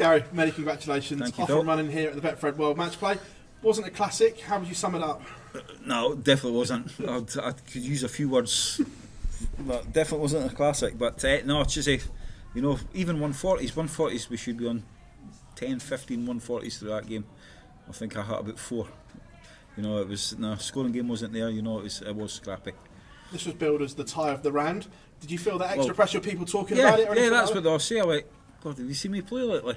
Gary, many congratulations. Thank you, Off Phil. and running here at the Betfred World Matchplay. Wasn't a classic. How would you sum it up? No, definitely wasn't. I could use a few words, but definitely wasn't a classic. But no, Chizzy, you know, even 140s, we should be on 10, 15 140s through that game. I think I hit about 4. You know, it was scoring game wasn't there. You know, it was scrappy. This was billed as the tie of the round. Did you feel that extra pressure? People talking about it? Or Yeah, that's like what they'll say. I'm like, God, have you seen me play lately?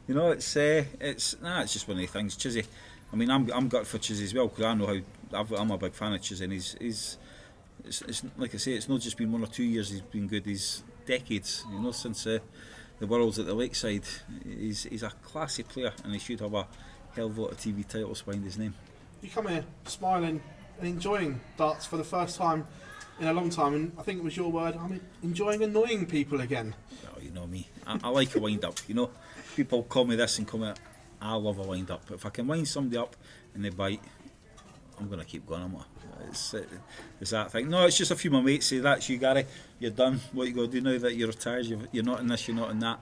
You know, it's just one of the things. Chizzy, I mean, I'm gutted for Chizzy as well because I know how I'm a big fan of Chizzy, and it's like I say, it's not just been 1 or 2 years he's been good. He's decades. You know, since the Worlds at the Lakeside, he's a classy player, and he should have a hell of a lot of TV titles behind his name. You come here smiling and enjoying darts for the first time in a long time, and I think it was your word. I'm enjoying annoying people again. Oh, you know me. I like a wind up. You know, people call me this and call me. I love a wind up. If I can wind somebody up and they bite, I'm gonna keep going. It's that thing. No, it's just a few of my mates say that's you, Gary. You're done. What you got to do now that you're retired? You're not in this. You're not in that.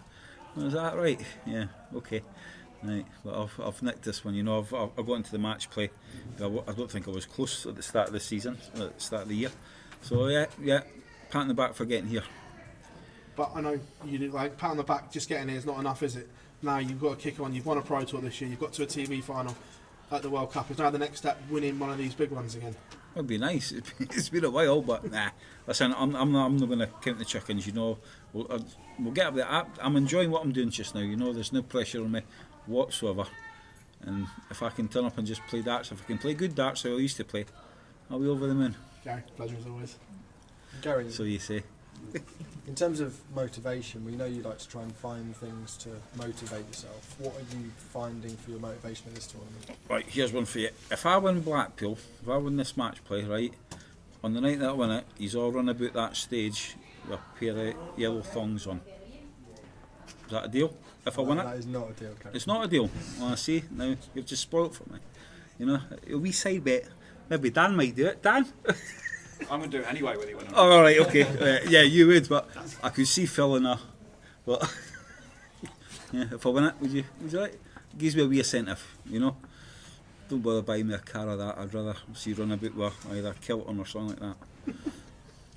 Is that right? Yeah. Okay. Right. But I've nicked this one. You know, I've got into the match play. I don't think I was close at the start of the season, at the start of the year. So yeah, pat on the back for getting here. But I know you do, like, pat on the back just getting here is not enough, is it? Now you've got to kick on. You've won a Pro Tour this year. You've got to a TV final at the World Cup. Is now the next step winning one of these big ones again? It'd be nice. It's been a while, but nah. Listen, I'm not going to count the chickens. You know, we'll get up there. I'm enjoying what I'm doing just now. You know, there's no pressure on me whatsoever. And if I can turn up and just play darts, if I can play good darts how I used to play, I'll be over the moon. Gary, pleasure as always. Gary, So you say. in terms of motivation, we know you like to try and find things to motivate yourself. What are you finding for your motivation at this tournament? Right, here's one for you. If I win Blackpool, if I win this match play, right, on the night that I win it, he's all run about that stage with a pair of yellow thongs on. Is that a deal? If I win it? That is not a deal, Gary. It's not a deal. Well, I see. Now, you've just spoiled it for me. You know, a wee side bet. Maybe Dan might do it. Dan? I'm going to do it anyway whether you win or not. Oh, all right, okay. Yeah, you would, but I could see Phil in a... But, yeah, if I win it, would you like? It gives me a wee incentive, you know? Don't bother buying me a car or that. I'd rather see you run about with either a kilt on or something like that.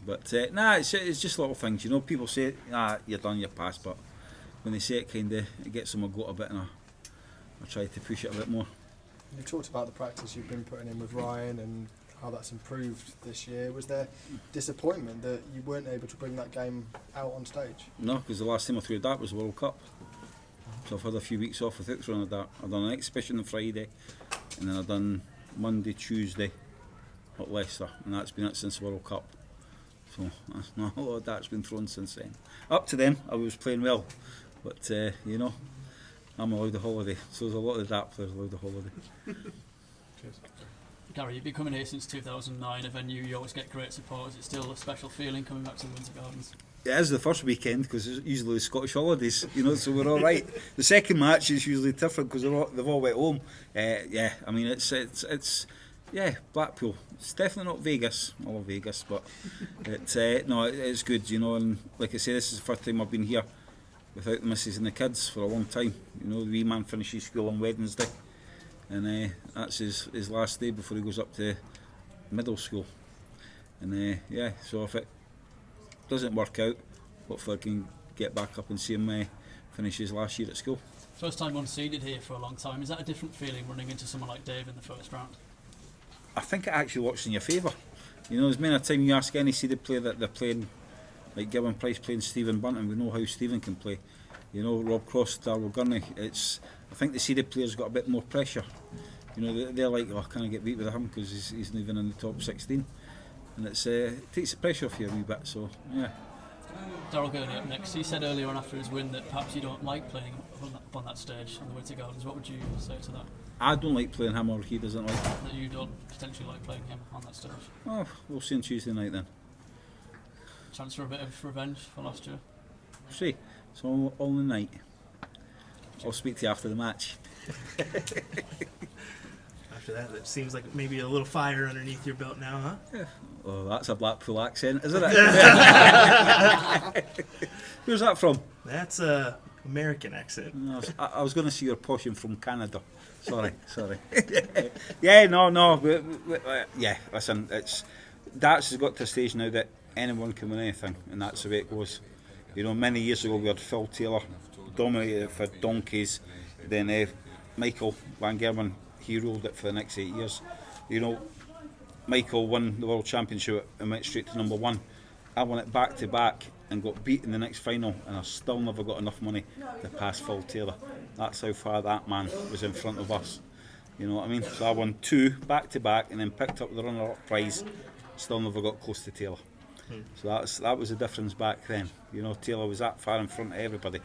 But, nah, it's just little things, you know? People say, you're done, you're past, but when they say it, kind of, it gets them a go a bit, and I try to push it a bit more. You talked about the practice you've been putting in with Ryan and how that's improved this year. Was there disappointment that you weren't able to bring that game out on stage? No, because the last time I threw a dart was the World Cup. So I've had a few weeks off without throwing a dart. I've done an exhibition on Friday, and then I've done Monday, Tuesday at Leicester, and that's been it since the World Cup. So that's not a lot of darts been thrown since then. Up to then, I was playing well, but you know, I'm allowed a holiday. So there's a lot of dart players allowed a holiday. Cheers. Gary, you've been coming here since 2009, a venue you always get great support. Is it still a special feeling coming back to the Winter Gardens? It is the first weekend because it's usually the Scottish holidays, you know, so we're all right. The second match is usually different because they've all went home. Yeah, I mean it's Blackpool. It's definitely not Vegas. I love Vegas, but it's good, you know. And like I say, this is the first time I've been here without the missus and the kids for a long time. You know, the wee man finishes school on Wednesday, and that's his last day before he goes up to middle school. And so if it doesn't work out, hopefully I can get back up and see him finish his last year at school. First time unseeded here for a long time. Is that a different feeling running into someone like Dave in the first round? I think it actually works in your favour. You know, there's many a time you ask any seeded player that they're playing, like Gavin Price playing Stephen Bunton, we know how Stephen can play. You know, Rob Cross, Daryl Gurney. I think the seeded players got a bit more pressure. You know, they're like, oh, can I get beat with him because he's not even in the top 16. And it takes the pressure off you a wee bit, so yeah. Daryl Gurney up next. He said earlier on after his win that perhaps you don't like playing up on that stage on the Winter Gardens. What would you say to that? I don't like playing him, or he doesn't like it. That you don't potentially like playing him on that stage? Oh, we'll see on Tuesday night then. Chance for a bit of revenge for last year? See, it's all the night. I'll speak to you after the match. After that, it seems like maybe a little fire underneath your belt now, huh? Yeah. Oh, that's a Blackpool accent, isn't it? Where's that from? That's American accent. No, I was going to say you're poshing from Canada. Sorry. Yeah, no. Yeah, listen, darts has got to a stage now that anyone can win anything, and that's the way it goes. You know, many years ago we had Phil Taylor, dominated it for donkeys. Then Michael Van Gerwen, he ruled it for the next 8 years. You know, Michael won the World Championship and went straight to number 1. I won it back to back and got beat in the next final, and I still never got enough money to pass Phil Taylor. That's how far that man was in front of us. You know what I mean? So I won 2 back to back and then picked up the runner-up prize. Still never got close to Taylor. So that was the difference back then. You know, Taylor was that far in front of everybody.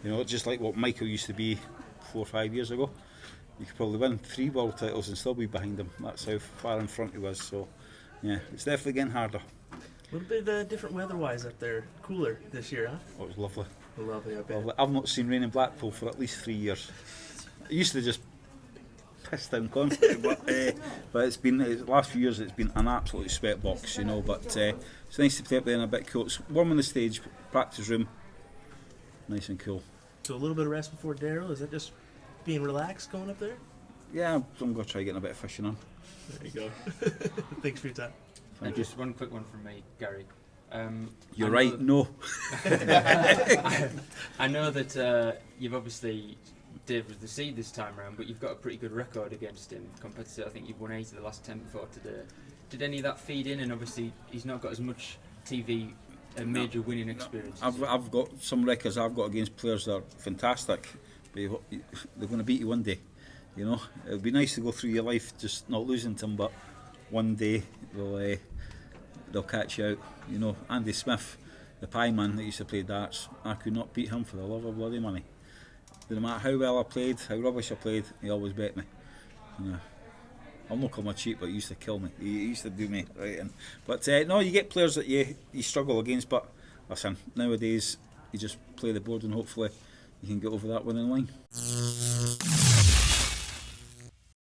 You know, just like what Michael used to be 4 or 5 years ago. You could probably win 3 world titles and still be behind him. That's how far in front he was. So, yeah, it's definitely getting harder. A little bit different weather-wise up there. Cooler this year, huh? Oh, it was lovely. Lovely, I bet. Lovely. I've not seen rain in Blackpool for at least 3 years. It used to just piss down constantly, but it's been the last few years. It's been an absolute sweat box, you know. But it's nice to play up there in a bit cool. It's warm on the stage, practice room, nice and cool. So a little bit of rest before Daryl. Is that just being relaxed going up there? Yeah, I'm going to try getting a bit of fishing on. There you go. Thanks for your time. And just one quick one from me, Gary. You're right, no. I know that you've obviously, Dave was the seed this time round, but you've got a pretty good record against him compared to, I think you've won 8 of the last 10 before today. Did any of that feed in? And obviously he's not got as much TV major winning experience. I've got some records I've got against players that are fantastic, but they're going to beat you one day. You know, it would be nice to go through your life just not losing to them, but one day they'll catch you out. You know, Andy Smith, the pie man that used to play darts, I could not beat him for the love of bloody money. No matter how well I played, how rubbish I played, he always bet me. You know, I'll not call him a cheat, but he used to kill me. He used to do me right in. But no, you get players that you struggle against, but listen, nowadays you just play the board and hopefully you can get over that winning line.